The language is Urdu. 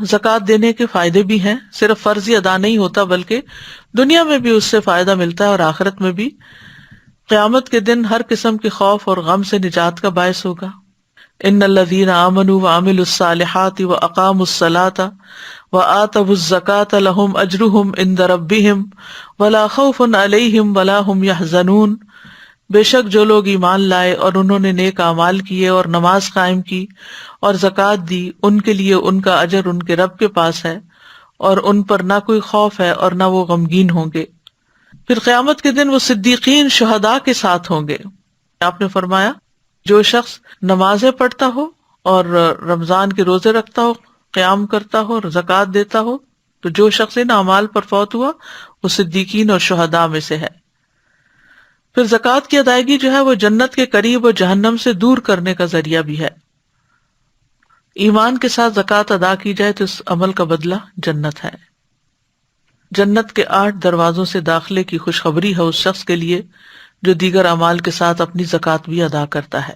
زکوٰۃ دینے کے فائدے بھی ہیں، صرف فرض ہی ادا نہیں ہوتا بلکہ دنیا میں بھی اس سے فائدہ ملتا ہے اور آخرت میں بھی۔ قیامت کے دن ہر قسم کے خوف اور غم سے نجات کا باعث ہوگا۔ ان الذین آمنوا وعملوا الصالحات واقاموا الصلاة وآتوا الزکاة لهم اجرهم عند ربهم ولا خوف علیہم ولا هم يحزنون۔ بے شک جو لوگ ایمان لائے اور انہوں نے نیک اعمال کیے اور نماز قائم کی اور زکوٰۃ دی، ان کے لیے ان کا اجر ان کے رب کے پاس ہے اور ان پر نہ کوئی خوف ہے اور نہ وہ غمگین ہوں گے۔ پھر قیامت کے دن وہ صدیقین شہداء کے ساتھ ہوں گے۔ آپ نے فرمایا جو شخص نمازیں پڑھتا ہو اور رمضان کے روزے رکھتا ہو، قیام کرتا ہو اور زکوٰۃ دیتا ہو، تو جو شخص ان اعمال پر فوت ہوا وہ صدیقین اور شہداء میں سے ہے۔ پھر زکوٰۃ کی ادائیگی جو ہے وہ جنت کے قریب اور جہنم سے دور کرنے کا ذریعہ بھی ہے۔ ایمان کے ساتھ زکوٰۃ ادا کی جائے تو اس عمل کا بدلہ جنت ہے۔ جنت کے 8 دروازوں سے داخلے کی خوشخبری ہے اس شخص کے لیے جو دیگر اعمال کے ساتھ اپنی زکوٰۃ بھی ادا کرتا ہے۔